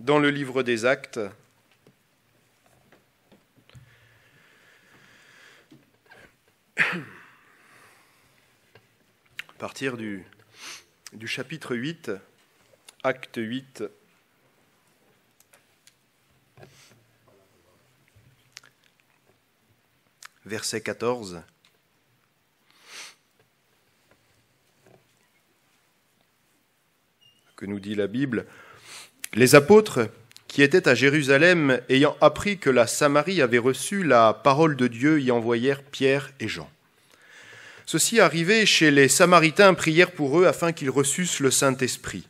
dans le livre des Actes. À partir du chapitre 8, Acte 8, verset 14. Que nous dit la Bible? Les apôtres qui étaient à Jérusalem, ayant appris que la Samarie avait reçu la parole de Dieu, y envoyèrent Pierre et Jean. Ceux-ci, arrivés chez les Samaritains, prièrent pour eux afin qu'ils reçussent le Saint-Esprit,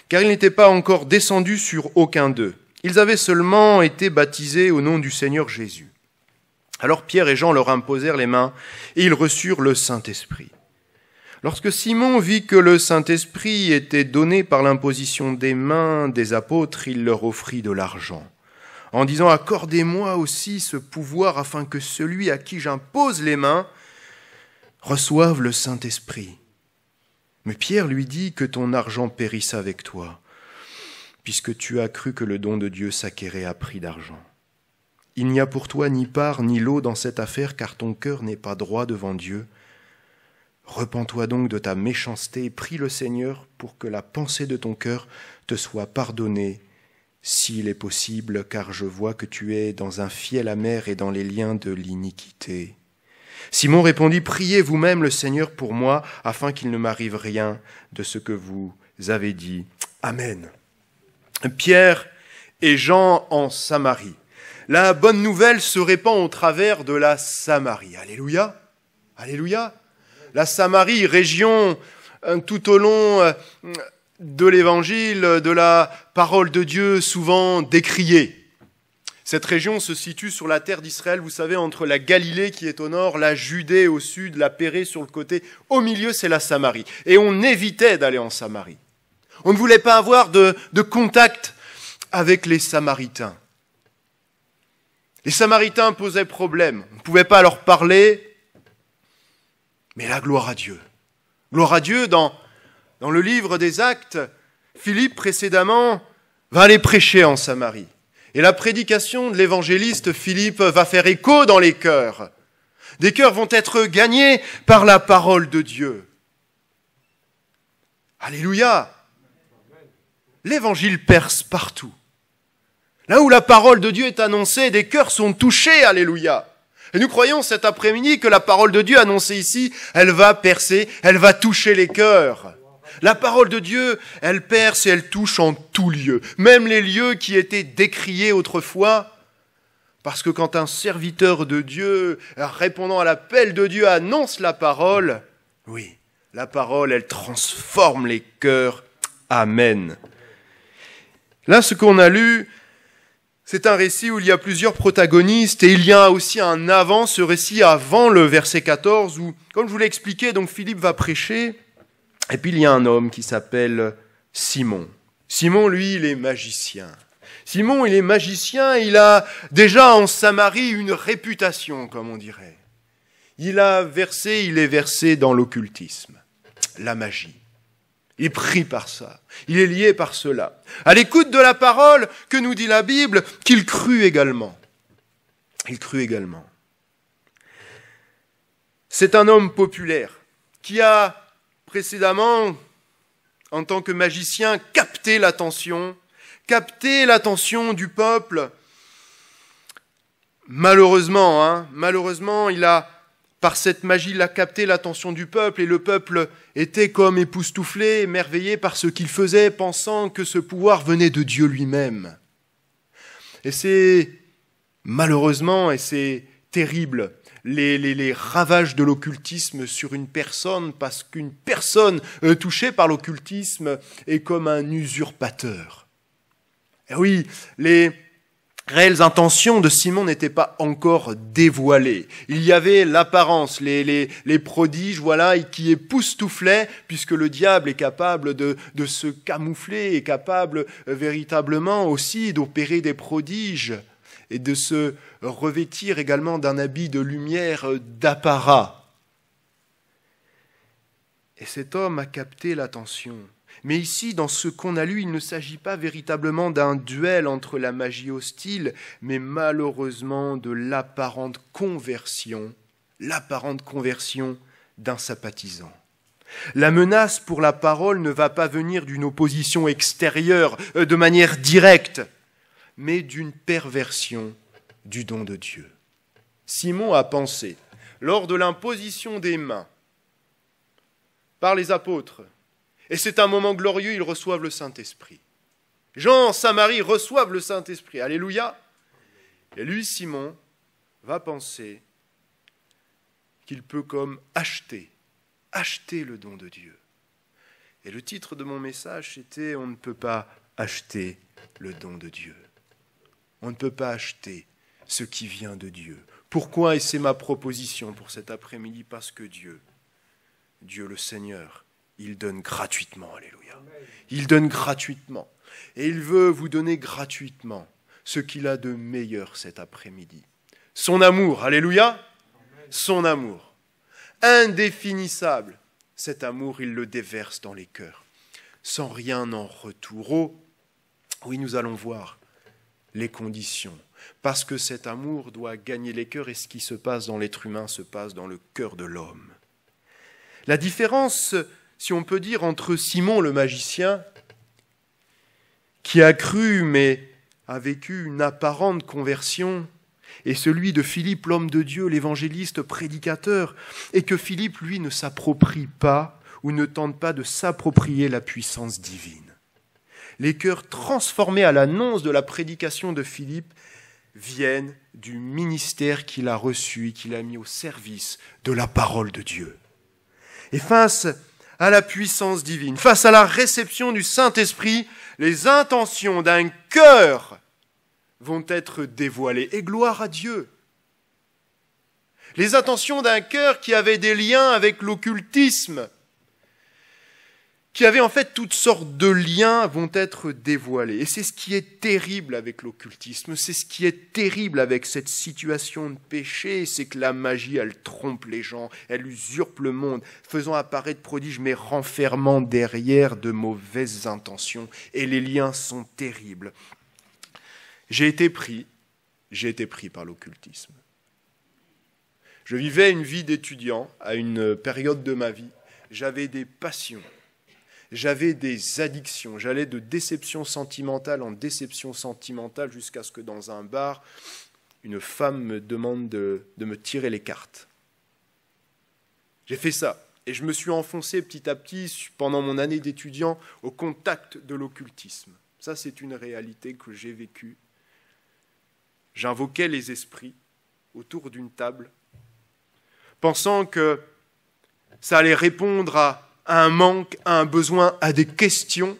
car il n'était pas encore descendu sur aucun d'eux. Ils avaient seulement été baptisés au nom du Seigneur Jésus. Alors Pierre et Jean leur imposèrent les mains, et ils reçurent le Saint-Esprit. Lorsque Simon vit que le Saint-Esprit était donné par l'imposition des mains des apôtres, il leur offrit de l'argent, en disant « Accordez-moi aussi ce pouvoir afin que celui à qui j'impose les mains reçoive le Saint-Esprit. » Mais Pierre lui dit « Que ton argent périsse avec toi, puisque tu as cru que le don de Dieu s'acquérait à prix d'argent. Il n'y a pour toi ni part ni lot dans cette affaire, car ton cœur n'est pas droit devant Dieu. Repens-toi donc de ta méchanceté et prie le Seigneur pour que la pensée de ton cœur te soit pardonnée, s'il est possible, car je vois que tu es dans un fiel amer et dans les liens de l'iniquité. » Simon répondit, « Priez vous-même le Seigneur pour moi, afin qu'il ne m'arrive rien de ce que vous avez dit. Amen. » Pierre et Jean en Samarie. La bonne nouvelle se répand au travers de la Samarie. Alléluia. Alléluia. La Samarie, région tout au long de l'Évangile, de la parole de Dieu, souvent décriée. Cette région se situe sur la terre d'Israël, vous savez, entre la Galilée qui est au nord, la Judée au sud, la Pérée sur le côté. Au milieu, c'est la Samarie. Et on évitait d'aller en Samarie. On ne voulait pas avoir de contact avec les Samaritains. Les Samaritains posaient problème. On ne pouvait pas leur parler. Mais là, gloire à Dieu. Gloire à Dieu, dans le livre des Actes, Philippe, précédemment, va aller prêcher en Samarie. Et la prédication de l'évangéliste Philippe va faire écho dans les cœurs. Des cœurs vont être gagnés par la parole de Dieu. Alléluia! L'évangile perce partout. Là où la parole de Dieu est annoncée, des cœurs sont touchés, alléluia. Et nous croyons cet après-midi que la parole de Dieu annoncée ici, elle va percer, elle va toucher les cœurs. La parole de Dieu, elle perce et elle touche en tout lieu. Même les lieux qui étaient décriés autrefois. Parce que quand un serviteur de Dieu, répondant à l'appel de Dieu, annonce la parole, oui, la parole, elle transforme les cœurs. Amen. Là, ce qu'on a lu, c'est un récit où il y a plusieurs protagonistes et il y a aussi un avant, ce récit avant le verset 14 où, comme je vous l'ai expliqué, donc Philippe va prêcher et puis il y a un homme qui s'appelle Simon. Simon, lui, il est magicien. Simon, il est magicien, il a déjà en Samarie une réputation, comme on dirait. Il est versé dans l'occultisme, la magie. Il est pris par ça. Il est lié par cela. À l'écoute de la parole que nous dit la Bible, qu'il crut également. Il crut également. C'est un homme populaire qui a précédemment, en tant que magicien, capté l'attention du peuple. Malheureusement, il a, par cette magie, il a capté l'attention du peuple et le peuple était comme époustouflé, émerveillé par ce qu'il faisait, pensant que ce pouvoir venait de Dieu lui-même. Et c'est malheureusement, et c'est terrible, les ravages de l'occultisme sur une personne, parce qu'une personne touchée par l'occultisme est comme un usurpateur. Et oui, les réelles intentions de Simon n'étaient pas encore dévoilées. Il y avait l'apparence, les prodiges, voilà, qui époustouflaient, puisque le diable est capable de se camoufler, est capable véritablement aussi d'opérer des prodiges et de se revêtir également d'un habit de lumière, d'apparat. Et cet homme a capté l'attention. Mais ici, dans ce qu'on a lu, il ne s'agit pas véritablement d'un duel entre la magie hostile, mais malheureusement de l'apparente conversion d'un sympathisant. La menace pour la parole ne va pas venir d'une opposition extérieure, de manière directe, mais d'une perversion du don de Dieu. Simon a pensé, lors de l'imposition des mains par les apôtres, et c'est un moment glorieux, ils reçoivent le Saint-Esprit. Jean, Samarie reçoivent le Saint-Esprit. Alléluia. Et lui, Simon, va penser qu'il peut comme acheter le don de Dieu. Et le titre de mon message, c'était « On ne peut pas acheter le don de Dieu ». On ne peut pas acheter ce qui vient de Dieu. Pourquoi? Et c'est ma proposition pour cet après-midi, parce que Dieu le Seigneur, il donne gratuitement, alléluia. Il donne gratuitement. Et il veut vous donner gratuitement ce qu'il a de meilleur cet après-midi. Son amour, alléluia. Son amour. Indéfinissable. Cet amour, il le déverse dans les cœurs. Sans rien en retour. Oh, oui, nous allons voir les conditions. Parce que cet amour doit gagner les cœurs et ce qui se passe dans l'être humain se passe dans le cœur de l'homme. La différence, si on peut dire, entre Simon le magicien, qui a cru mais a vécu une apparente conversion, et celui de Philippe, l'homme de Dieu, l'évangéliste prédicateur, et que Philippe, lui, ne s'approprie pas ou ne tente pas de s'approprier la puissance divine. Les cœurs transformés à l'annonce de la prédication de Philippe viennent du ministère qu'il a reçu et qu'il a mis au service de la parole de Dieu. Et face à la puissance divine, face à la réception du Saint-Esprit, les intentions d'un cœur vont être dévoilées. Et gloire à Dieu. Les intentions d'un cœur qui avait des liens avec l'occultisme, qui avait en fait toutes sortes de liens, vont être dévoilés. Et c'est ce qui est terrible avec l'occultisme, c'est ce qui est terrible avec cette situation de péché, c'est que la magie, elle trompe les gens, elle usurpe le monde, faisant apparaître prodiges, mais renfermant derrière de mauvaises intentions. Et les liens sont terribles. J'ai été pris par l'occultisme. Je vivais une vie d'étudiant à une période de ma vie. J'avais des passions. J'avais des addictions, j'allais de déception sentimentale en déception sentimentale jusqu'à ce que dans un bar, une femme me demande de me tirer les cartes. J'ai fait ça et je me suis enfoncé petit à petit pendant mon année d'étudiant au contact de l'occultisme. Ça, c'est une réalité que j'ai vécue. J'invoquais les esprits autour d'une table, pensant que ça allait répondre à un manque, à un besoin, à des questions.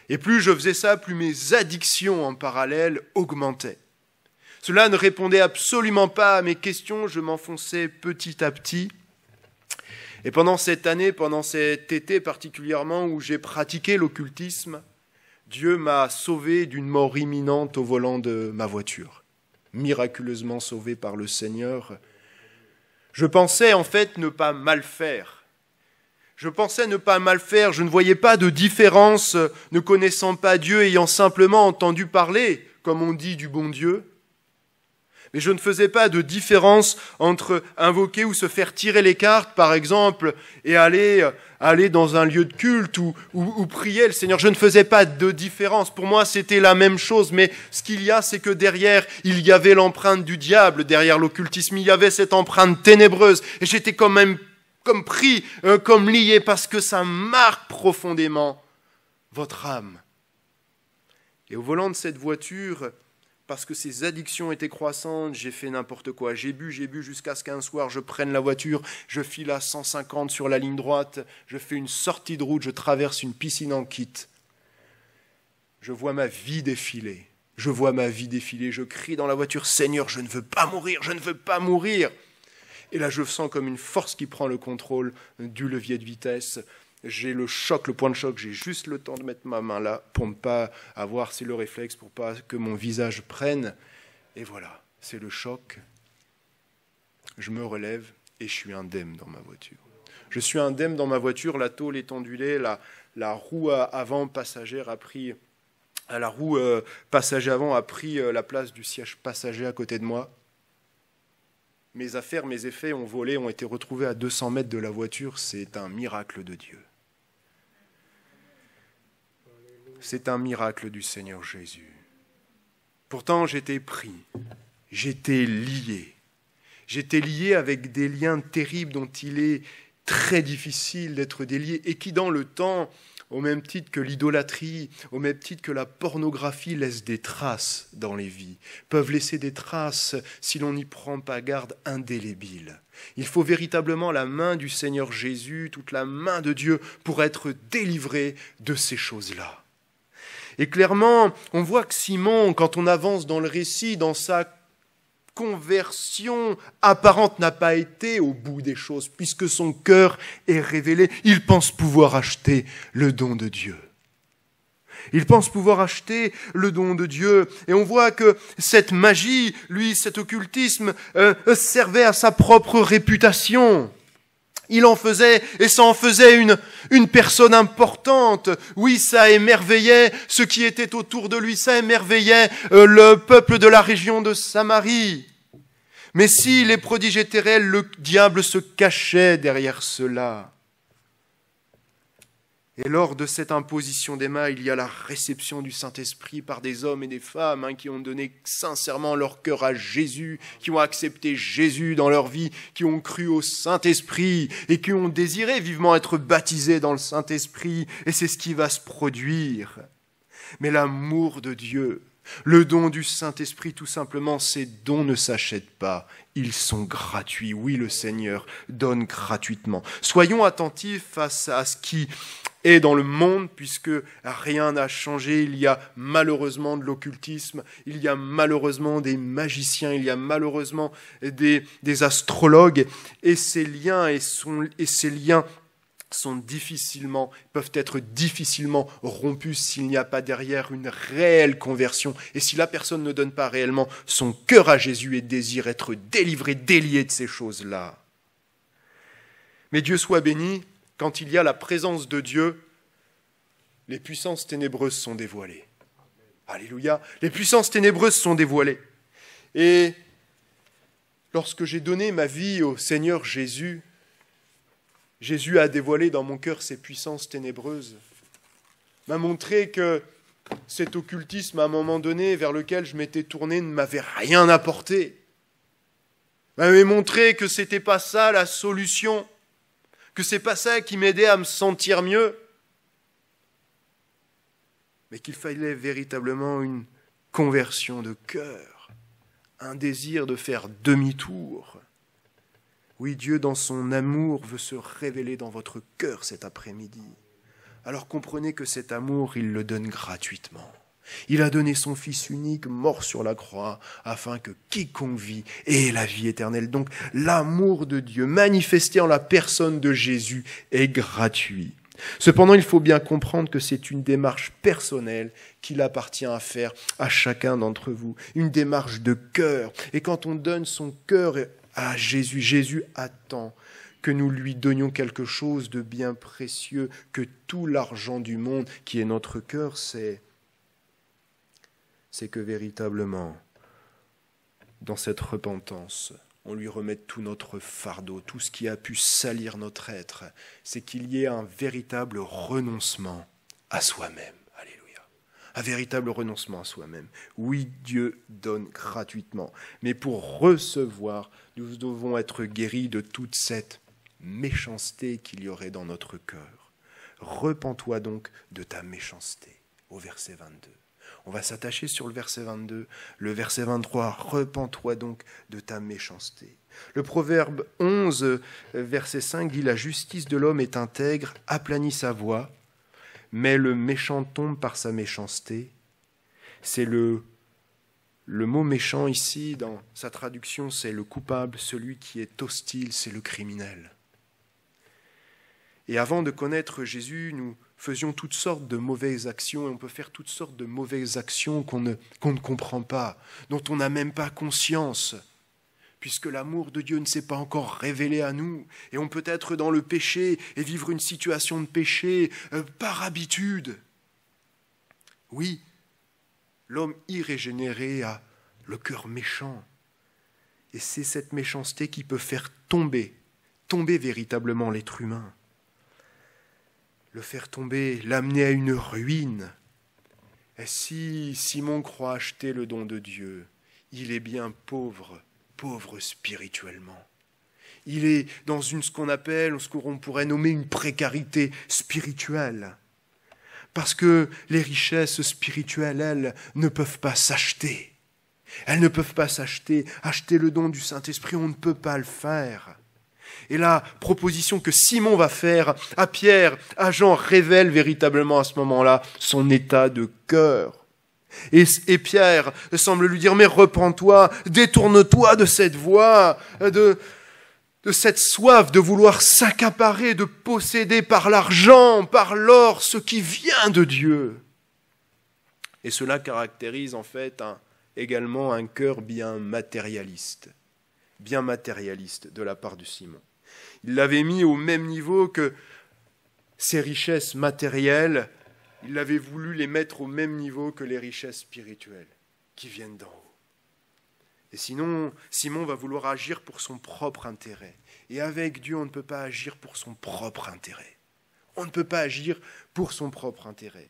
Et plus je faisais ça, plus mes addictions en parallèle augmentaient. Cela ne répondait absolument pas à mes questions, je m'enfonçais petit à petit. Et pendant cette année, pendant cet été particulièrement où j'ai pratiqué l'occultisme, Dieu m'a sauvé d'une mort imminente au volant de ma voiture. Miraculeusement sauvé par le Seigneur. Je pensais en fait ne pas mal faire. Je ne voyais pas de différence, ne connaissant pas Dieu, ayant simplement entendu parler, comme on dit, du bon Dieu. Mais je ne faisais pas de différence entre invoquer ou se faire tirer les cartes, par exemple, et aller dans un lieu de culte ou prier le Seigneur. Je ne faisais pas de différence. Pour moi, c'était la même chose. Mais ce qu'il y a, c'est que derrière, il y avait l'empreinte du diable, derrière l'occultisme. Il y avait cette empreinte ténébreuse. Et j'étais quand même comme pris, comme lié, parce que ça marque profondément votre âme. Et au volant de cette voiture, parce que ces addictions étaient croissantes, j'ai fait n'importe quoi. J'ai bu jusqu'à ce qu'un soir, je prenne la voiture, je file à 150 sur la ligne droite, je fais une sortie de route, je traverse une piscine en kit. Je vois ma vie défiler. Je crie dans la voiture, « Seigneur, je ne veux pas mourir !» Et là, je sens comme une force qui prend le contrôle du levier de vitesse. J'ai le point de choc, j'ai juste le temps de mettre ma main là pour ne pas avoir, c'est le réflexe, pour pas que mon visage prenne. Et voilà, c'est le choc. Je me relève et je suis indemne dans ma voiture. Je suis indemne dans ma voiture, la tôle est ondulée, la roue avant passagère a pris... La roue passager avant a pris la place du siège passager à côté de moi. Mes affaires, mes effets ont volé, ont été retrouvés à 200 mètres de la voiture. C'est un miracle de Dieu. C'est un miracle du Seigneur Jésus. Pourtant, j'étais pris, j'étais lié. J'étais lié avec des liens terribles dont il est très difficile d'être délié et qui, dans le temps, au même titre que l'idolâtrie, au même titre que la pornographie, laissent des traces dans les vies, peuvent laisser des traces, si l'on n'y prend pas garde, indélébiles. Il faut véritablement la main du Seigneur Jésus, toute la main de Dieu, pour être délivré de ces choses-là. Et clairement, on voit que Simon, quand on avance dans le récit, dans sa conversion apparente, n'a pas été au bout des choses, puisque son cœur est révélé. Il pense pouvoir acheter le don de Dieu. Il pense pouvoir acheter le don de Dieu. Et on voit que cette magie, lui, cet occultisme, servait à sa propre réputation. Il en faisait, et ça en faisait une personne importante. Oui, ça émerveillait ceux qui étaient autour de lui, ça émerveillait le peuple de la région de Samarie. Mais si les prodiges étaient réels, le diable se cachait derrière cela. Et lors de cette imposition des mains, il y a la réception du Saint-Esprit par des hommes et des femmes qui ont donné sincèrement leur cœur à Jésus, qui ont accepté Jésus dans leur vie, qui ont cru au Saint-Esprit et qui ont désiré vivement être baptisés dans le Saint-Esprit. Et c'est ce qui va se produire. Mais l'amour de Dieu, le don du Saint-Esprit, tout simplement, ces dons ne s'achètent pas. Ils sont gratuits. Oui, le Seigneur donne gratuitement. Soyons attentifs face à ce qui est dans le monde, puisque rien n'a changé. Il y a malheureusement de l'occultisme, il y a malheureusement des magiciens, il y a malheureusement des astrologues, et ces liens peuvent être difficilement rompus s'il n'y a pas derrière une réelle conversion, et si la personne ne donne pas réellement son cœur à Jésus et désire être délivré, délié de ces choses-là. Mais Dieu soit béni, quand il y a la présence de Dieu, les puissances ténébreuses sont dévoilées. Alléluia, les puissances ténébreuses sont dévoilées. Et lorsque j'ai donné ma vie au Seigneur Jésus, Jésus a dévoilé dans mon cœur ces puissances ténébreuses, m'a montré que cet occultisme, à un moment donné, vers lequel je m'étais tourné, ne m'avait rien apporté. M'avait montré que ce n'était pas ça la solution, que ce n'est pas ça qui m'aidait à me sentir mieux, mais qu'il fallait véritablement une conversion de cœur, un désir de faire demi-tour. Oui, Dieu, dans son amour, veut se révéler dans votre cœur cet après-midi. Alors comprenez que cet amour, il le donne gratuitement. Il a donné son Fils unique, mort sur la croix, afin que quiconque vit ait la vie éternelle. Donc l'amour de Dieu, manifesté en la personne de Jésus, est gratuit. Cependant, il faut bien comprendre que c'est une démarche personnelle qu'il appartient à faire à chacun d'entre vous. Une démarche de cœur. Et quand on donne son cœur à Jésus, Jésus attend que nous lui donnions quelque chose de bien précieux, que tout l'argent du monde qui est notre cœur, c'est que véritablement, dans cette repentance, on lui remette tout notre fardeau, tout ce qui a pu salir notre être. C'est qu'il y ait un véritable renoncement à soi-même. Alléluia. Un véritable renoncement à soi-même. Oui, Dieu donne gratuitement. Mais pour recevoir, nous devons être guéris de toute cette méchanceté qu'il y aurait dans notre cœur. Repens-toi donc de ta méchanceté. Au verset 22. On va s'attacher sur le verset 22, le verset 23, « Repens-toi donc de ta méchanceté ». Le proverbe 11, verset 5 dit « La justice de l'homme est intègre, aplanit sa voie, mais le méchant tombe par sa méchanceté. » C'est le mot méchant ici, dans sa traduction, c'est le coupable, celui qui est hostile, c'est le criminel. Et avant de connaître Jésus, nous faisions toutes sortes de mauvaises actions, et on peut faire toutes sortes de mauvaises actions qu'on ne comprend pas, dont on n'a même pas conscience. puisque l'amour de Dieu ne s'est pas encore révélé à nous, et on peut être dans le péché et vivre une situation de péché par habitude. Oui, l'homme irrégénéré a le cœur méchant, et c'est cette méchanceté qui peut faire tomber véritablement l'être humain, le faire tomber, l'amener à une ruine. Et si Simon croit acheter le don de Dieu, il est bien pauvre spirituellement. Il est dans ce qu'on pourrait nommer une précarité spirituelle. Parce que les richesses spirituelles, elles, ne peuvent pas s'acheter. Elles ne peuvent pas s'acheter. Acheter le don du Saint-Esprit, on ne peut pas le faire. Et la proposition que Simon va faire à Pierre, à Jean, révèle véritablement à ce moment-là son état de cœur. Et Pierre semble lui dire, mais repens-toi, détourne-toi de cette voie, de cette soif de vouloir s'accaparer, de posséder par l'argent, par l'or, ce qui vient de Dieu. Et cela caractérise en fait également un cœur bien matérialiste de la part de Simon. Il l'avait mis au même niveau que ses richesses matérielles. Il avait voulu les mettre au même niveau que les richesses spirituelles qui viennent d'en haut. Et sinon, Simon va vouloir agir pour son propre intérêt. Et avec Dieu, on ne peut pas agir pour son propre intérêt. On ne peut pas agir pour son propre intérêt.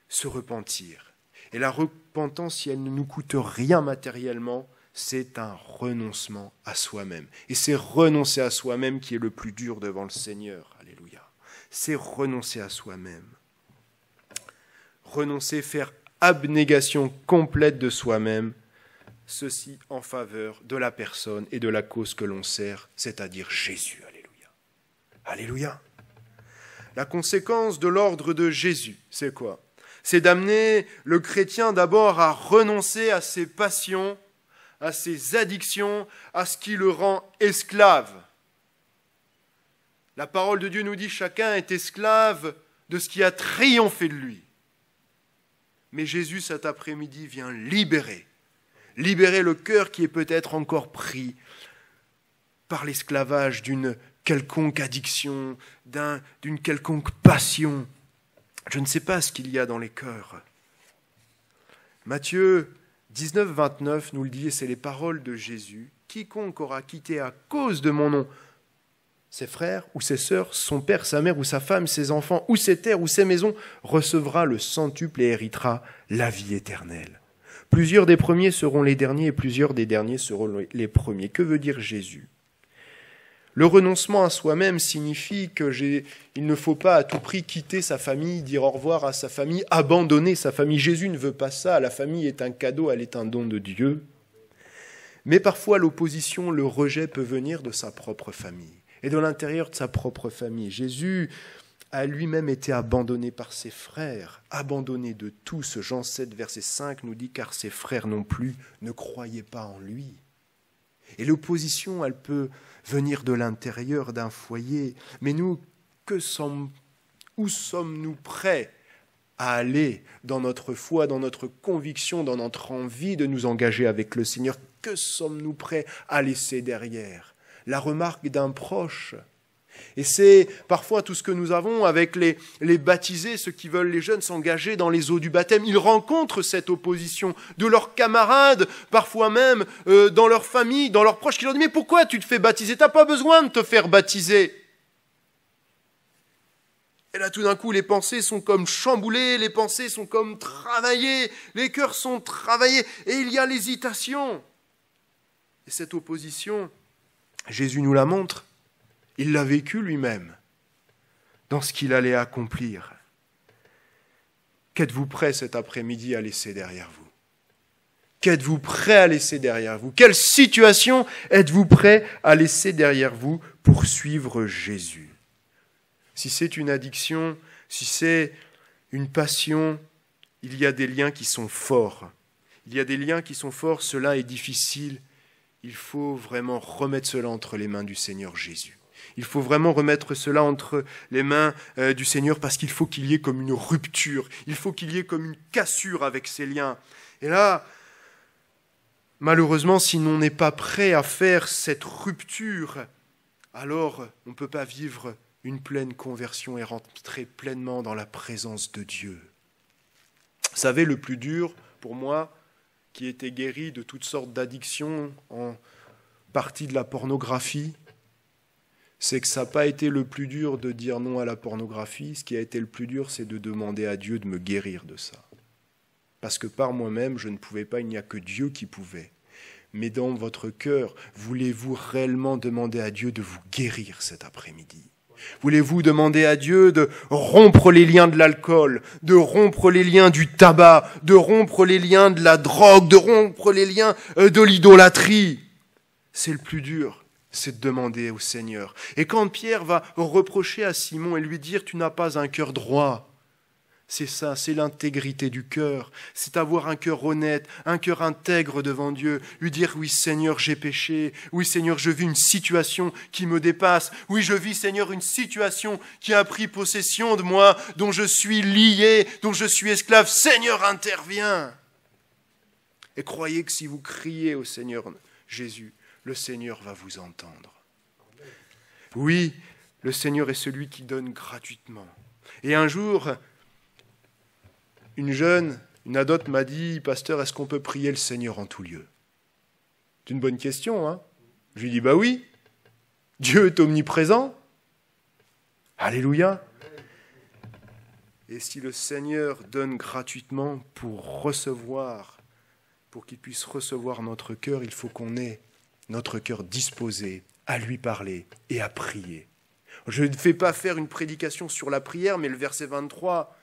Se repentir. Et la repentance, si elle ne nous coûte rien matériellement, c'est un renoncement à soi-même. Et c'est renoncer à soi-même qui est le plus dur devant le Seigneur. Alléluia. C'est renoncer à soi-même. Renoncer, faire abnégation complète de soi-même, ceci en faveur de la personne et de la cause que l'on sert, c'est-à-dire Jésus. Alléluia. Alléluia. La conséquence de l'ordre de Jésus, c'est quoi? C'est d'amener le chrétien d'abord à renoncer à ses passions, à ses addictions, à ce qui le rend esclave. La parole de Dieu nous dit que chacun est esclave de ce qui a triomphé de lui. Mais Jésus, cet après-midi, vient libérer le cœur qui est peut-être encore pris par l'esclavage d'une quelconque addiction, d'une quelconque passion. Je ne sais pas ce qu'il y a dans les cœurs. Matthieu 19, 29 nous le dit, et c'est les paroles de Jésus. « Quiconque aura quitté à cause de mon nom ses frères ou ses sœurs, son père, sa mère ou sa femme, ses enfants, ou ses terres ou ses maisons, recevra le centuple et héritera la vie éternelle. Plusieurs des premiers seront les derniers et plusieurs des derniers seront les premiers. » Que veut dire Jésus? Le renoncement à soi-même signifie qu'il ne faut pas à tout prix quitter sa famille, dire au revoir à sa famille, abandonner sa famille. Jésus ne veut pas ça. La famille est un cadeau, elle est un don de Dieu. Mais parfois l'opposition, le rejet peut venir de sa propre famille. Et de l'intérieur de sa propre famille. Jésus a lui-même été abandonné par ses frères, abandonné de tous. Jean 7, verset 5 nous dit « Car ses frères non plus ne croyaient pas en lui ». Et l'opposition, elle peut venir de l'intérieur d'un foyer. Mais nous, où sommes-nous prêts à aller dans notre foi, dans notre conviction, dans notre envie de nous engager avec le Seigneur? Que sommes-nous prêts à laisser derrière? La remarque d'un proche. Et c'est parfois tout ce que nous avons avec les baptisés, ceux qui veulent les jeunes s'engager dans les eaux du baptême. Ils rencontrent cette opposition de leurs camarades, parfois même dans leur famille, dans leurs proches, qui leur disent « Mais pourquoi tu te fais baptiser? Tu n'as pas besoin de te faire baptiser. » Et là, tout d'un coup, les pensées sont comme chamboulées, les pensées sont comme travaillées, les cœurs sont travaillés, et il y a l'hésitation. Et cette opposition, Jésus nous la montre, il l'a vécu lui-même dans ce qu'il allait accomplir. Qu'êtes-vous prêt cet après-midi à laisser derrière vous? Qu'êtes-vous prêt à laisser derrière vous? Quelle situation êtes-vous prêt à laisser derrière vous pour suivre Jésus? Si c'est une addiction, si c'est une passion, il y a des liens qui sont forts. Il y a des liens qui sont forts, cela est difficile. Il faut vraiment remettre cela entre les mains du Seigneur Jésus. Il faut vraiment remettre cela entre les mains du Seigneur parce qu'il faut qu'il y ait comme une rupture. Il faut qu'il y ait comme une cassure avec ces liens. Et là, malheureusement, si l'on n'est pas prêt à faire cette rupture, alors on ne peut pas vivre une pleine conversion et rentrer pleinement dans la présence de Dieu. Vous savez, le plus dur pour moi, qui était guéri de toutes sortes d'addictions en partie de la pornographie, c'est que ça n'a pas été le plus dur de dire non à la pornographie. Ce qui a été le plus dur, c'est de demander à Dieu de me guérir de ça. Parce que par moi-même, je ne pouvais pas, il n'y a que Dieu qui pouvait. Mais dans votre cœur, voulez-vous réellement demander à Dieu de vous guérir cet après-midi ? Voulez-vous demander à Dieu de rompre les liens de l'alcool, de rompre les liens du tabac, de rompre les liens de la drogue, de rompre les liens de l'idolâtrie ? C'est le plus dur, c'est de demander au Seigneur. Et quand Pierre va reprocher à Simon et lui dire « tu n'as pas un cœur droit », c'est ça, c'est l'intégrité du cœur, c'est avoir un cœur honnête, un cœur intègre devant Dieu, lui dire « oui Seigneur, j'ai péché, oui Seigneur, je vis une situation qui me dépasse, oui je vis Seigneur une situation qui a pris possession de moi, dont je suis lié, dont je suis esclave, Seigneur, interviens !» Et croyez que si vous criez au Seigneur Jésus, le Seigneur va vous entendre. Oui, le Seigneur est celui qui donne gratuitement. Et un jour, une ado m'a dit « Pasteur, est-ce qu'on peut prier le Seigneur en tout lieu ?» C'est une bonne question, hein ? Je lui dis « Bah oui, Dieu est omniprésent. Alléluia !» Et si le Seigneur donne gratuitement pour recevoir, pour qu'il puisse recevoir notre cœur, il faut qu'on ait notre cœur disposé à lui parler et à prier. Je ne fais pas faire une prédication sur la prière, mais le verset 23,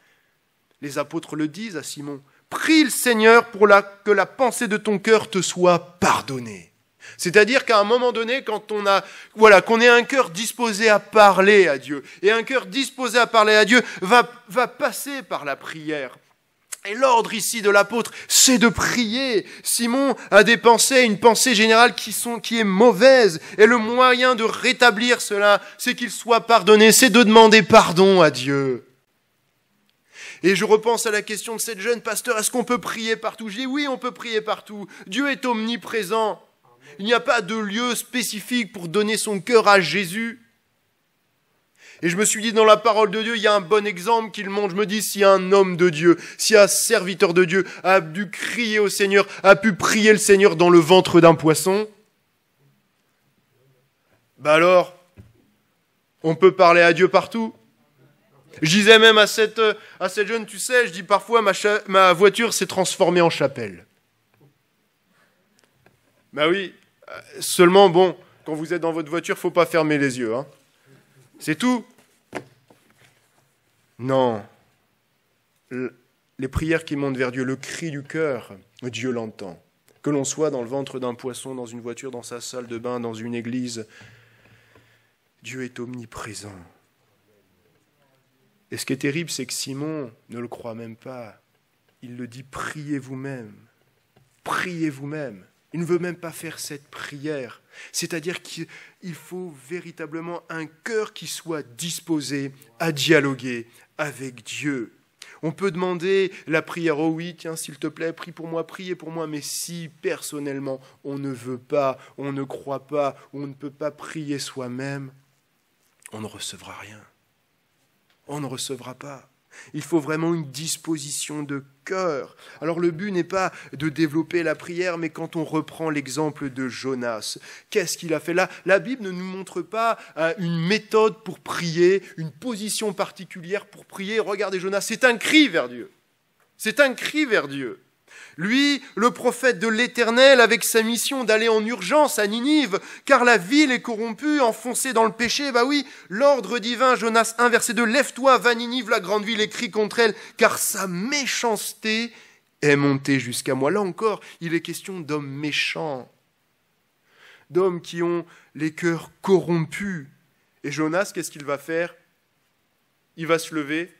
les apôtres le disent à Simon, « Prie le Seigneur pour que la pensée de ton cœur te soit pardonnée. » C'est-à-dire qu'à un moment donné, quand qu'on ait un cœur disposé à parler à Dieu, et un cœur disposé à parler à Dieu va passer par la prière. Et l'ordre ici de l'apôtre, c'est de prier. Simon a des pensées, une pensée générale qui est mauvaise. Et le moyen de rétablir cela, c'est qu'il soit pardonné, c'est de demander pardon à Dieu. Et je repense à la question de cette jeune pasteur, est-ce qu'on peut prier partout ? Je dis oui, on peut prier partout. Dieu est omniprésent. Il n'y a pas de lieu spécifique pour donner son cœur à Jésus. Et je me suis dit, dans la parole de Dieu, il y a un bon exemple qui le montre. Je me dis, si un homme de Dieu, si un serviteur de Dieu a dû crier au Seigneur, a pu prier le Seigneur dans le ventre d'un poisson, bah alors, on peut parler à Dieu partout. Je disais même à cette jeune, tu sais, je dis parfois, ma voiture s'est transformée en chapelle. Bah oui, seulement bon, quand vous êtes dans votre voiture, il ne faut pas fermer les yeux, hein. C'est tout. Non. Les prières qui montent vers Dieu, le cri du cœur, Dieu l'entend. Que l'on soit dans le ventre d'un poisson, dans une voiture, dans sa salle de bain, dans une église, Dieu est omniprésent. Et ce qui est terrible, c'est que Simon ne le croit même pas. Il le dit, priez vous-même. Priez vous-même. Il ne veut même pas faire cette prière. C'est-à-dire qu'il faut véritablement un cœur qui soit disposé à dialoguer avec Dieu. On peut demander la prière, oh oui, tiens, s'il te plaît, prie pour moi, priez pour moi. Mais si personnellement, on ne veut pas, on ne croit pas, on ne peut pas prier soi-même, on ne recevra rien. On ne recevra pas. Il faut vraiment une disposition de cœur. Alors le but n'est pas de développer la prière, mais quand on reprend l'exemple de Jonas, qu'est-ce qu'il a fait là ? La Bible ne nous montre pas une méthode pour prier, une position particulière pour prier. Regardez Jonas, c'est un cri vers Dieu. C'est un cri vers Dieu. Lui, le prophète de l'Éternel, avec sa mission d'aller en urgence à Ninive, car la ville est corrompue, enfoncée dans le péché. Bah oui, l'ordre divin, Jonas 1, verset 2, « Lève-toi, va Ninive, la grande ville, et crie contre elle, car sa méchanceté est montée jusqu'à moi. » Là encore, il est question d'hommes méchants, d'hommes qui ont les cœurs corrompus. Et Jonas, qu'est-ce qu'il va faire ? Il va se lever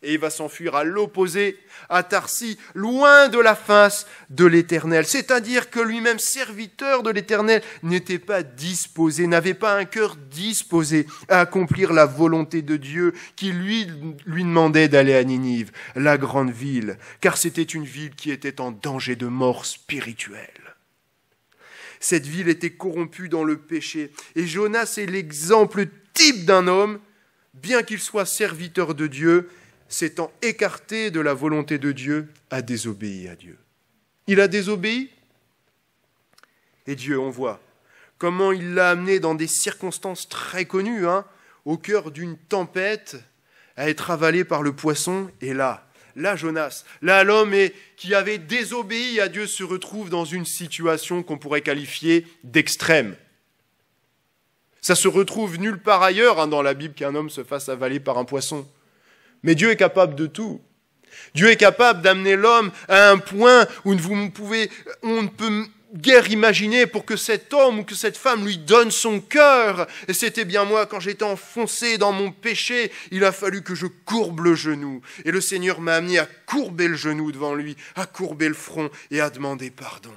et il va s'enfuir à l'opposé, à Tarsis, loin de la face de l'Éternel. C'est-à-dire que lui-même, serviteur de l'Éternel, n'était pas disposé, n'avait pas un cœur disposé à accomplir la volonté de Dieu qui lui demandait d'aller à Ninive, la grande ville, car c'était une ville qui était en danger de mort spirituelle. Cette ville était corrompue dans le péché. Et Jonas est l'exemple type d'un homme, bien qu'il soit serviteur de Dieu, s'étant écarté de la volonté de Dieu, a désobéi à Dieu. Il a désobéi. Et Dieu, on voit comment il l'a amené dans des circonstances très connues, au cœur d'une tempête, à être avalé par le poisson. Et là Jonas, là l'homme qui avait désobéi à Dieu se retrouve dans une situation qu'on pourrait qualifier d'extrême. Ça se retrouve nulle part ailleurs dans la Bible qu'un homme se fasse avaler par un poisson. Mais Dieu est capable de tout. Dieu est capable d'amener l'homme à un point où on ne peut guère imaginer pour que cet homme ou que cette femme lui donne son cœur. Et c'était bien moi, quand j'étais enfoncé dans mon péché, il a fallu que je courbe le genou. Et le Seigneur m'a amené à courber le genou devant lui, à courber le front et à demander pardon.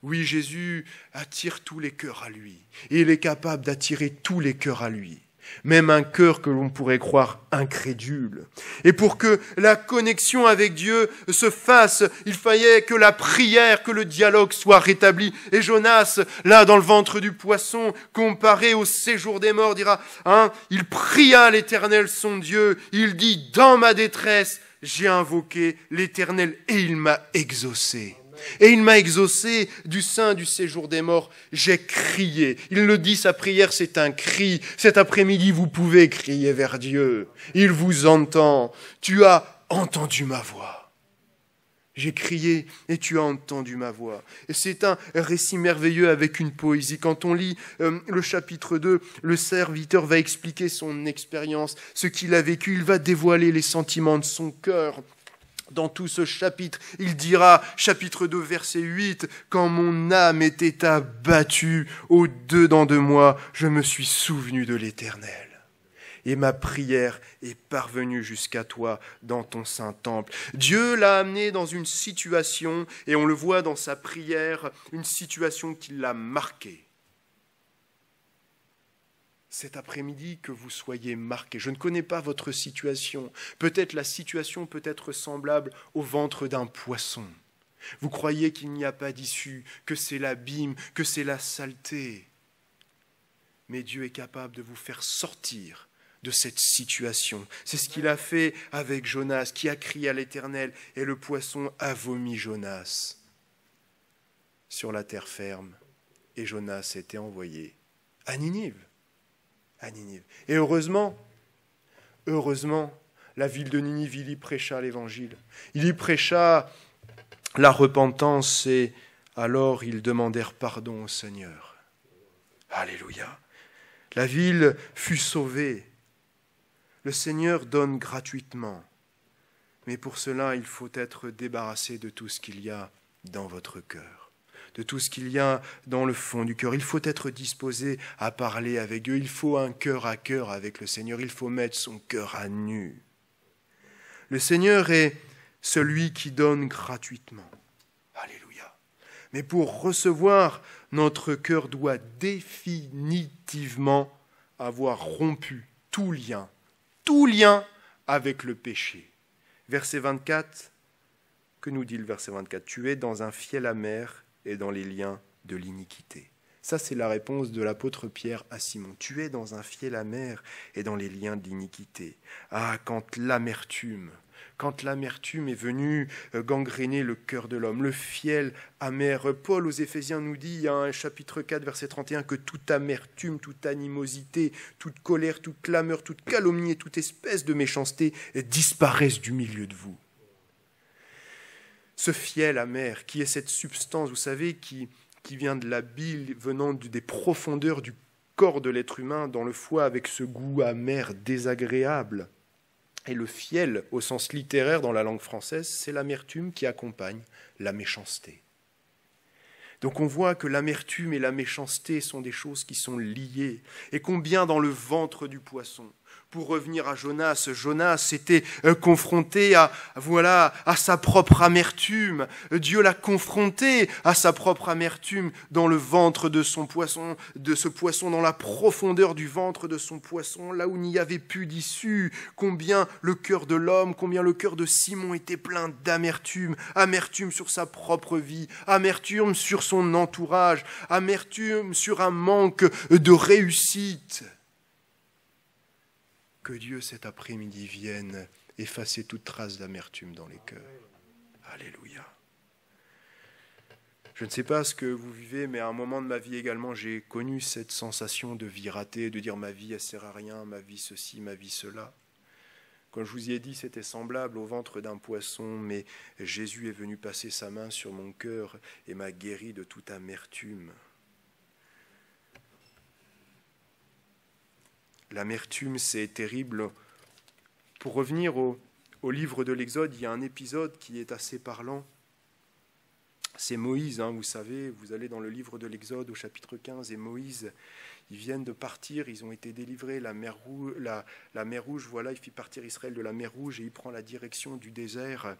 Oui, Jésus attire tous les cœurs à lui. Et il est capable d'attirer tous les cœurs à lui. Même un cœur que l'on pourrait croire incrédule. Et pour que la connexion avec Dieu se fasse, il fallait que la prière, que le dialogue soit rétabli. Et Jonas, là dans le ventre du poisson, comparé au séjour des morts, dira, il pria l'Éternel son Dieu, il dit, dans ma détresse, j'ai invoqué l'Éternel et il m'a exaucé. Et il m'a exaucé du sein du séjour des morts. J'ai crié. Il le dit, sa prière, c'est un cri. Cet après-midi, vous pouvez crier vers Dieu. Il vous entend. Tu as entendu ma voix. J'ai crié et tu as entendu ma voix. Et c'est un récit merveilleux avec une poésie. Quand on lit le chapitre 2, le serviteur va expliquer son expérience, ce qu'il a vécu. Il va dévoiler les sentiments de son cœur. Dans tout ce chapitre, il dira, chapitre 2, verset 8, « Quand mon âme était abattue au-dedans de moi, je me suis souvenu de l'Éternel. Et ma prière est parvenue jusqu'à toi dans ton saint temple. » Dieu l'a amené dans une situation, et on le voit dans sa prière, une situation qui l'a marqué. Cet après-midi, que vous soyez marqués. Je ne connais pas votre situation. Peut-être la situation peut être semblable au ventre d'un poisson. Vous croyez qu'il n'y a pas d'issue, que c'est l'abîme, que c'est la saleté. Mais Dieu est capable de vous faire sortir de cette situation. C'est ce qu'il a fait avec Jonas, qui a crié à l'Éternel, et le poisson a vomi Jonas sur la terre ferme. Et Jonas était envoyé à Ninive. Et heureusement, la ville de Ninive, il y prêcha l'évangile. Il y prêcha la repentance et alors ils demandèrent pardon au Seigneur. Alléluia. La ville fut sauvée. Le Seigneur donne gratuitement. Mais pour cela, il faut être débarrassé de tout ce qu'il y a dans votre cœur. De tout ce qu'il y a dans le fond du cœur. Il faut être disposé à parler avec Dieu. Il faut un cœur à cœur avec le Seigneur. Il faut mettre son cœur à nu. Le Seigneur est celui qui donne gratuitement. Alléluia. Mais pour recevoir, notre cœur doit définitivement avoir rompu tout lien avec le péché. Verset 24, que nous dit le verset 24 ? Tu es dans un fiel amer et dans les liens de l'iniquité. Ça, c'est la réponse de l'apôtre Pierre à Simon. Tu es dans un fiel amer et dans les liens de l'iniquité. Ah, quand l'amertume est venue gangréner le cœur de l'homme, le fiel amer. Paul aux Éphésiens nous dit, chapitre 4, verset 31, que toute amertume, toute animosité, toute colère, toute clameur, toute calomnie et toute espèce de méchanceté disparaissent du milieu de vous. Ce fiel amer, qui est cette substance, vous savez, qui vient de la bile venant des profondeurs du corps de l'être humain dans le foie avec ce goût amer, désagréable. Et le fiel, au sens littéraire dans la langue française, c'est l'amertume qui accompagne la méchanceté. Donc on voit que l'amertume et la méchanceté sont des choses qui sont liées. Et combien dans le ventre du poisson, Pour revenir à Jonas, Jonas était confronté à sa propre amertume. Dieu l'a confronté à sa propre amertume dans le ventre de ce poisson, dans la profondeur du ventre de son poisson, là où il n'y avait plus d'issue. Combien le cœur de l'homme, combien le cœur de Simon était plein d'amertume, amertume sur sa propre vie, amertume sur son entourage, amertume sur un manque de réussite. Que Dieu cet après-midi vienne effacer toute trace d'amertume dans les cœurs. Alléluia. Je ne sais pas ce que vous vivez, mais à un moment de ma vie également, j'ai connu cette sensation de vie ratée, de dire ma vie elle sert à rien, ma vie ceci, ma vie cela. Comme je vous y ai dit, c'était semblable au ventre d'un poisson, mais Jésus est venu passer sa main sur mon cœur et m'a guéri de toute amertume. L'amertume, c'est terrible. Pour revenir au livre de l'Exode, il y a un épisode qui est assez parlant. C'est Moïse, vous savez, vous allez dans le livre de l'Exode au chapitre 15, et Moïse, ils viennent de partir, ils ont été délivrés, la mer Rouge, voilà, il fit partir Israël de la mer Rouge et il prend la direction du désert.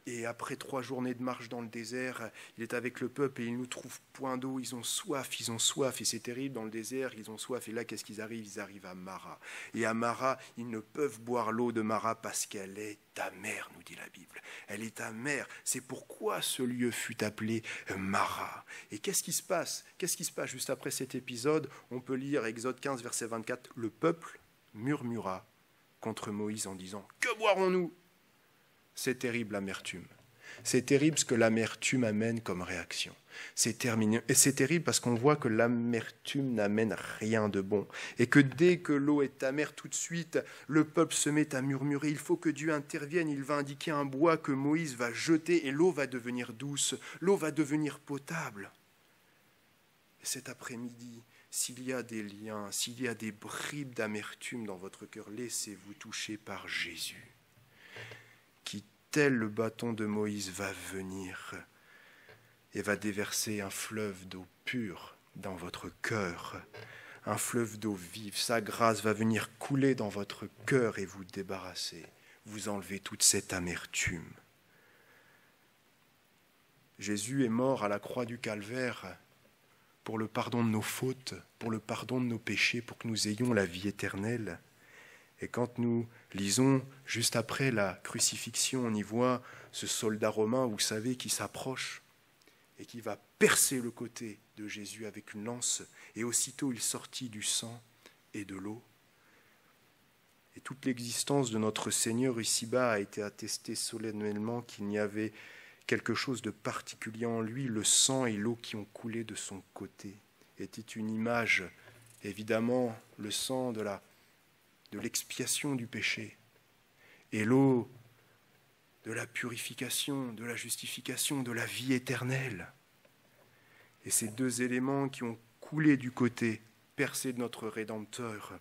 Et après 3 journées de marche dans le désert, il est avec le peuple et il ne trouve point d'eau, ils ont soif, et c'est terrible dans le désert, ils ont soif, et là qu'est-ce qu'ils arrivent? Ils arrivent à Mara. Et à Mara, ils ne peuvent boire l'eau de Mara parce qu'elle est amère, nous dit la Bible. Elle est amère, c'est pourquoi ce lieu fut appelé Mara. Et qu'est-ce qui se passe? Qu'est-ce qui se passe juste après cet épisode? On peut lire Exode 15, verset 24, le peuple murmura contre Moïse en disant « Que boirons-nous » C'est terrible l'amertume. C'est terrible ce que l'amertume amène comme réaction. C'est terrible parce qu'on voit que l'amertume n'amène rien de bon. Et que dès que l'eau est amère, tout de suite, le peuple se met à murmurer. Il faut que Dieu intervienne. Il va indiquer un bois que Moïse va jeter et l'eau va devenir douce. L'eau va devenir potable. Et cet après-midi, s'il y a des liens, s'il y a des bribes d'amertume dans votre cœur, laissez-vous toucher par Jésus, qui, tel le bâton de Moïse, va venir et va déverser un fleuve d'eau pure dans votre cœur, un fleuve d'eau vive. Sa grâce va venir couler dans votre cœur et vous débarrasser, vous enlever toute cette amertume. Jésus est mort à la croix du Calvaire pour le pardon de nos fautes, pour le pardon de nos péchés, pour que nous ayons la vie éternelle. Et quand nous lisons juste après la crucifixion, on y voit ce soldat romain, vous savez, qui s'approche et qui va percer le côté de Jésus avec une lance, et aussitôt il sortit du sang et de l'eau. Et toute l'existence de notre Seigneur ici-bas a été attestée solennellement qu'il n'y avait quelque chose de particulier en lui. Le sang et l'eau qui ont coulé de son côté était une image, évidemment, le sang de l'expiation du péché, et l'eau de la purification, de la justification, de la vie éternelle. Et ces deux éléments qui ont coulé du côté percé de notre Rédempteur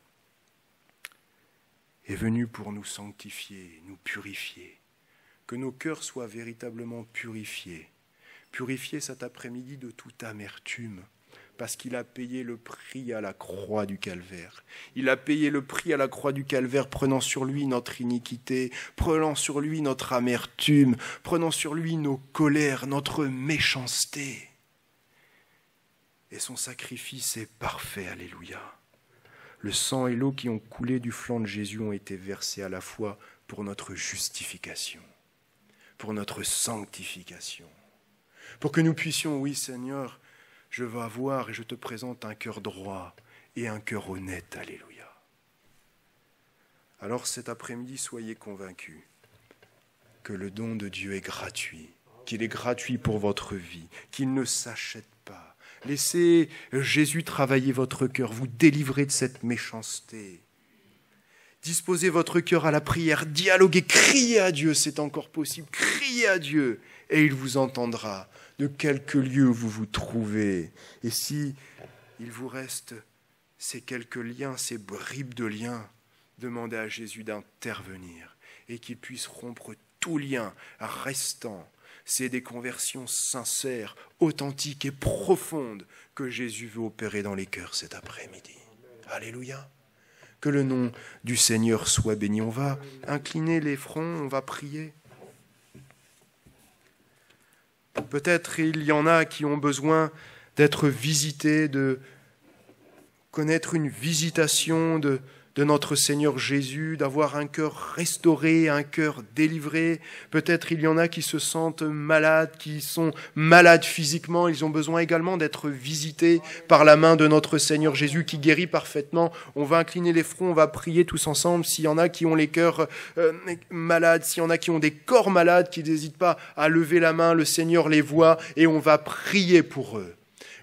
est venu pour nous sanctifier, nous purifier, que nos cœurs soient véritablement purifiés. Purifiés cet après-midi de toute amertume, parce qu'il a payé le prix à la croix du Calvaire. Il a payé le prix à la croix du Calvaire, prenant sur lui notre iniquité, prenant sur lui notre amertume, prenant sur lui nos colères, notre méchanceté. Et son sacrifice est parfait, alléluia. Le sang et l'eau qui ont coulé du flanc de Jésus ont été versés à la fois pour notre justification, pour notre sanctification, pour que nous puissions, oui Seigneur, je veux avoir et je te présente un cœur droit et un cœur honnête, alléluia. Alors cet après-midi, soyez convaincus que le don de Dieu est gratuit, qu'il est gratuit pour votre vie, qu'il ne s'achète pas. Laissez Jésus travailler votre cœur, vous délivrer de cette méchanceté. Disposez votre cœur à la prière, dialoguez, criez à Dieu, c'est encore possible, criez à Dieu et il vous entendra de quelque lieu vous vous trouvez. Et si il vous reste ces quelques liens, ces bribes de liens, demandez à Jésus d'intervenir et qu'il puisse rompre tout lien restant. C'est des conversions sincères, authentiques et profondes que Jésus veut opérer dans les cœurs cet après-midi. Alléluia. Que le nom du Seigneur soit béni. On va incliner les fronts, on va prier. Peut-être il y en a qui ont besoin d'être visités, de connaître une visitation de notre Seigneur Jésus, d'avoir un cœur restauré, un cœur délivré. Peut-être il y en a qui se sentent malades, qui sont malades physiquement. Ils ont besoin également d'être visités par la main de notre Seigneur Jésus qui guérit parfaitement. On va incliner les fronts, on va prier tous ensemble. S'il y en a qui ont les cœurs malades, s'il y en a qui ont des corps malades, qui n'hésitent pas à lever la main, le Seigneur les voit et on va prier pour eux.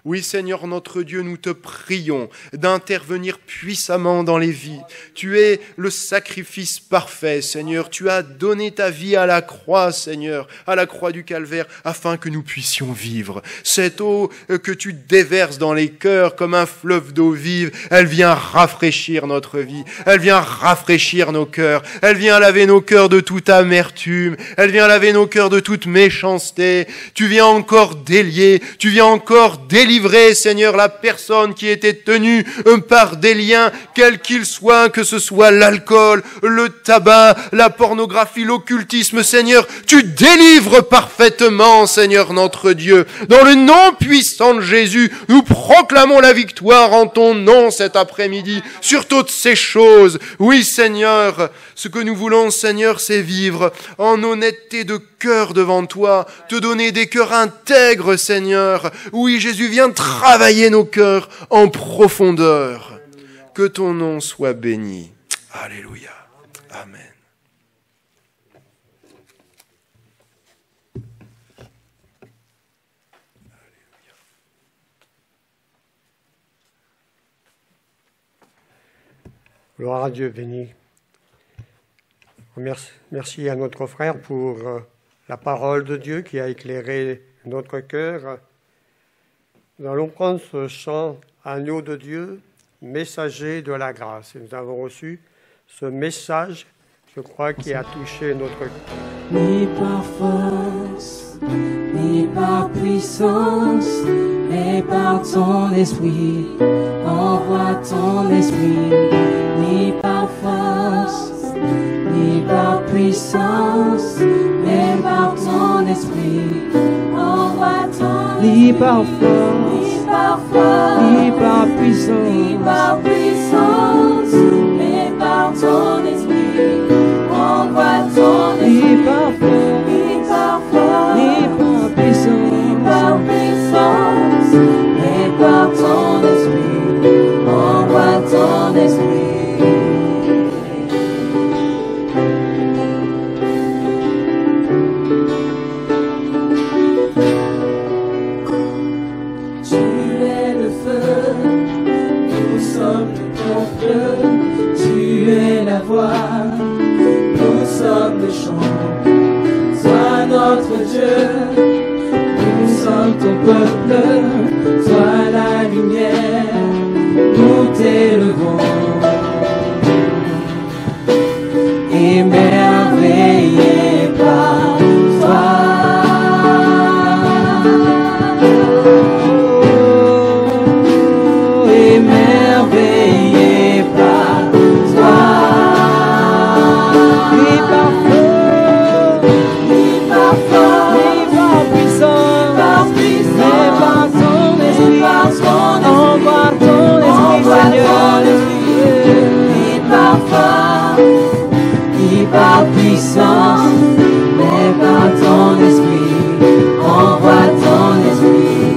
Oui, Seigneur notre Dieu, nous te prions d'intervenir puissamment dans les vies. Tu es le sacrifice parfait, Seigneur. Tu as donné ta vie à la croix, Seigneur, à la croix du Calvaire, afin que nous puissions vivre. Cette eau que tu déverses dans les cœurs comme un fleuve d'eau vive, elle vient rafraîchir notre vie. Elle vient rafraîchir nos cœurs. Elle vient laver nos cœurs de toute amertume. Elle vient laver nos cœurs de toute méchanceté. Tu viens encore délier. Tu viens encore délivrer, Seigneur, la personne qui était tenue par des liens, quels qu'ils soient, que ce soit l'alcool, le tabac, la pornographie, l'occultisme, Seigneur, tu délivres parfaitement, Seigneur notre Dieu. Dans le nom puissant de Jésus, nous proclamons la victoire en ton nom cet après-midi sur toutes ces choses. Oui, Seigneur, ce que nous voulons, Seigneur, c'est vivre en honnêteté de cœur devant toi, te donner des cœurs intègres, Seigneur. Oui, Jésus, viens travailler nos cœurs en profondeur. Que ton nom soit béni. Alléluia. Amen. Gloire à Dieu, béni. Merci à notre frère pour la parole de Dieu qui a éclairé notre cœur. Nous allons prendre ce chant « Agneau de Dieu, messager de la grâce ». Et nous avons reçu ce message, je crois, qui a touché notre cœur. Ni par force, ni par puissance, mais par ton esprit, envoie ton esprit. Ni par force, ni par puissance, mais par ton esprit, envoie ton esprit. Ni par force, ni par puissance, mais par ton esprit, envoie ton esprit. Ni par force, ni par puissance, mais par ton esprit, envoie ton esprit. Tu es la voix, nous sommes le chant. Sois notre Dieu, nous sommes ton peuple. Sois la lumière, nous t'élevons. Émerveillé par toi. Par puissance, mais par ton esprit, envoie ton esprit.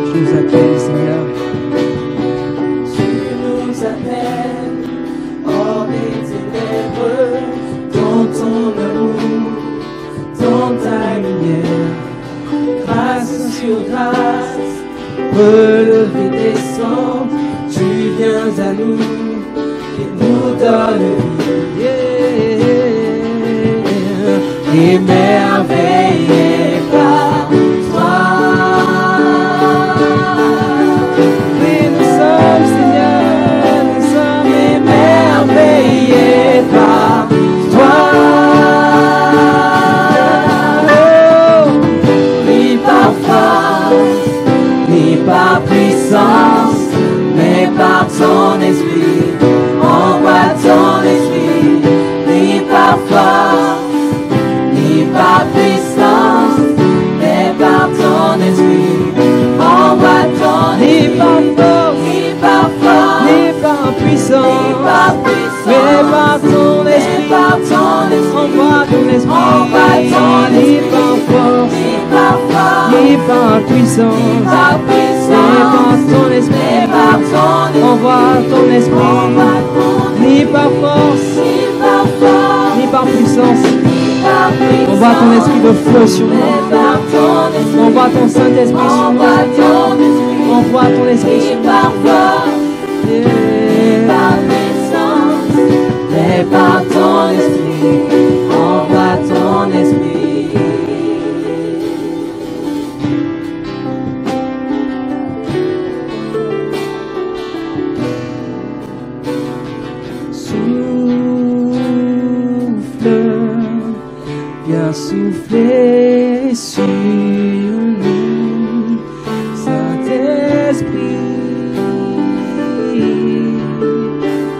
Je nous appelle, Seigneur. Tu nous appelles, hors des ténèbres, dans ton amour, dans ta lumière, grâce sur grâce. Relevé descend, tu viens à nous et nous donnes vie. Émerveillé par toi. Oui, nous sommes, Seigneur, nous sommes émerveillés par toi. Oh, oui, par force. puissance, ni par mais par ton esprit. Envoie ton esprit, ni par force, ni par puissance. Envoie ton esprit de feu sur nous. Envoie ton Saint-Esprit sur nous. Envoie ton esprit sur nous. Mais par ton esprit, envoie ton esprit. Viens souffler sur nous, Saint-Esprit.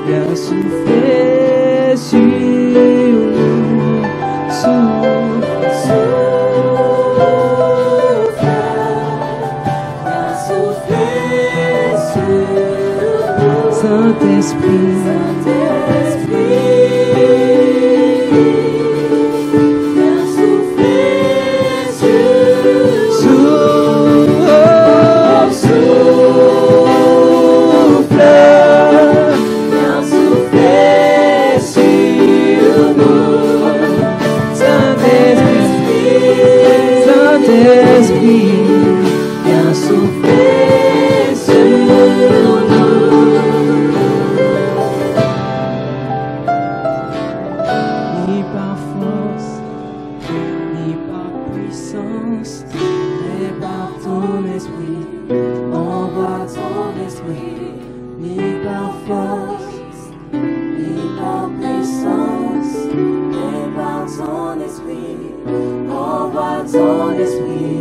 Viens souffler sur nous, souffle, Viens souffler sur nous, Saint-Esprit. Ton esprit,